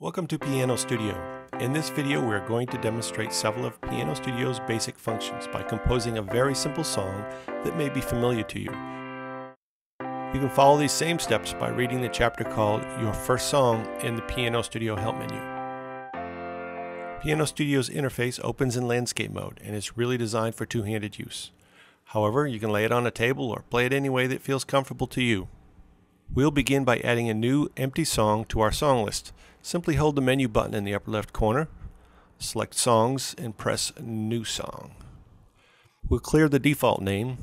Welcome to Piano Studio. In this video we are going to demonstrate several of Piano Studio's basic functions by composing a very simple song that may be familiar to you. You can follow these same steps by reading the chapter called Your First Song in the Piano Studio Help menu. Piano Studio's interface opens in landscape mode and is really designed for two-handed use. However, you can lay it on a table or play it any way that feels comfortable to you. We'll begin by adding a new empty song to our song list. Simply hold the menu button in the upper left corner, select Songs, and press New Song. We'll clear the default name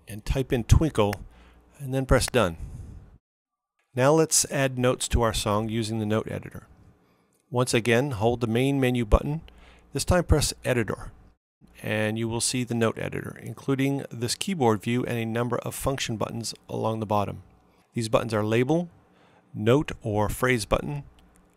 and type in Twinkle and then press Done. Now let's add notes to our song using the note editor. Once again, hold the main menu button. This time press Editor and you will see the note editor, including this keyboard view and a number of function buttons along the bottom. These buttons are Label, Note or Phrase button,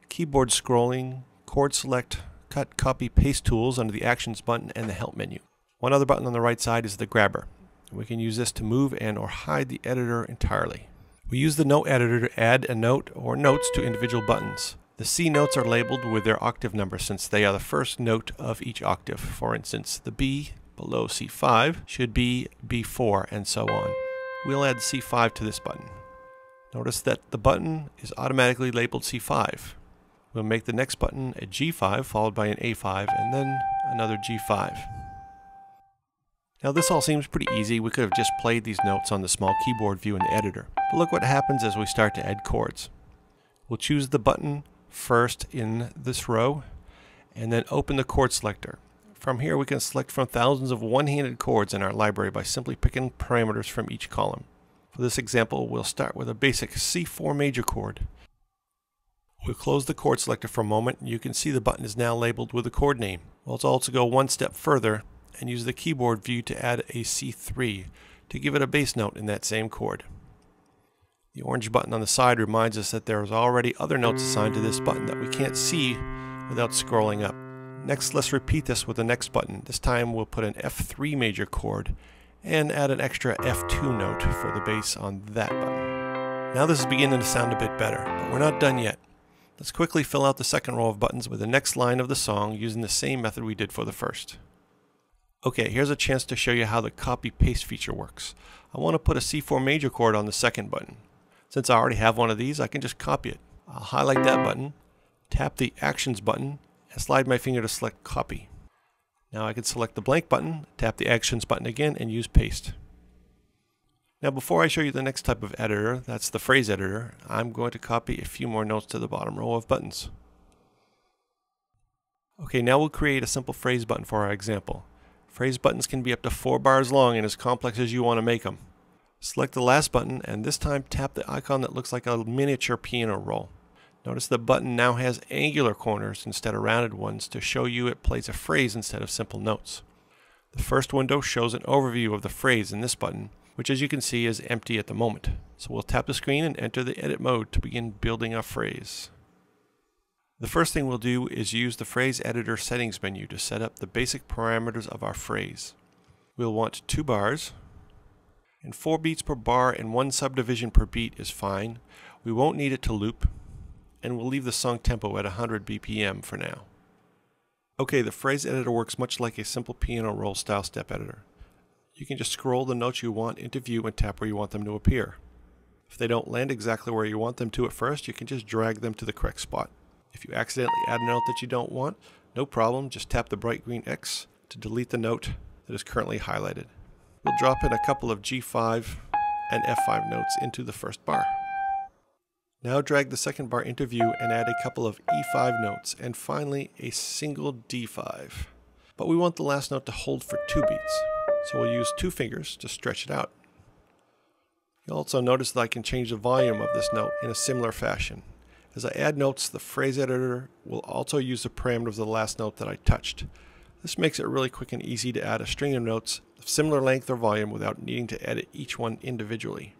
Keyboard scrolling, Chord select, Cut, Copy, Paste tools under the Actions button, and the Help menu. One other button on the right side is the Grabber. We can use this to move and or hide the editor entirely. We use the Note editor to add a note or notes to individual buttons. The C notes are labeled with their octave number since they are the first note of each octave. For instance, the B below C5 should be B4 and so on. We'll add C5 to this button. Notice that the button is automatically labeled C5. We'll make the next button a G5 followed by an A5 and then another G5. Now this all seems pretty easy. We could have just played these notes on the small keyboard view in the editor. But look what happens as we start to add chords. We'll choose the button first in this row and then open the chord selector. From here we can select from thousands of one-handed chords in our library by simply picking parameters from each column. For this example, we'll start with a basic C4 major chord. We'll close the chord selector for a moment and you can see the button is now labeled with the chord name. We'll also go one step further and use the keyboard view to add a C3 to give it a bass note in that same chord. The orange button on the side reminds us that there is already other notes assigned to this button that we can't see without scrolling up. Next, let's repeat this with the next button. This time we'll put an F3 major chord and add an extra F2 note for the bass on that button. Now this is beginning to sound a bit better, but we're not done yet. Let's quickly fill out the second row of buttons with the next line of the song using the same method we did for the first. Okay, here's a chance to show you how the copy-paste feature works. I want to put a C4 major chord on the second button. Since I already have one of these, I can just copy it. I'll highlight that button, tap the Actions button, and slide my finger to select Copy. Now I can select the blank button, tap the Actions button again, and use Paste. Now before I show you the next type of editor, that's the phrase editor, I'm going to copy a few more notes to the bottom row of buttons. Okay, now we'll create a simple phrase button for our example. Phrase buttons can be up to 4 bars long and as complex as you want to make them. Select the last button and this time tap the icon that looks like a miniature piano roll. Notice the button now has angular corners instead of rounded ones to show you it plays a phrase instead of simple notes. The first window shows an overview of the phrase in this button, which as you can see is empty at the moment. So we'll tap the screen and enter the edit mode to begin building our phrase. The first thing we'll do is use the phrase editor settings menu to set up the basic parameters of our phrase. We'll want 2 bars, and 4 beats per bar and 1 subdivision per beat is fine. We won't need it to loop, and we'll leave the song tempo at 100 BPM for now. Okay, the phrase editor works much like a simple piano roll style step editor. You can just scroll the notes you want into view and tap where you want them to appear. If they don't land exactly where you want them to at first, you can just drag them to the correct spot. If you accidentally add a note that you don't want, no problem, just tap the bright green X to delete the note that is currently highlighted. We'll drop in a couple of G5 and F5 notes into the first bar. Now drag the second bar into view and add a couple of E5 notes and finally a single D5. But we want the last note to hold for 2 beats. So we'll use 2 fingers to stretch it out. You'll also notice that I can change the volume of this note in a similar fashion. As I add notes, the phrase editor will also use the parameter of the last note that I touched. This makes it really quick and easy to add a string of notes of similar length or volume without needing to edit each one individually.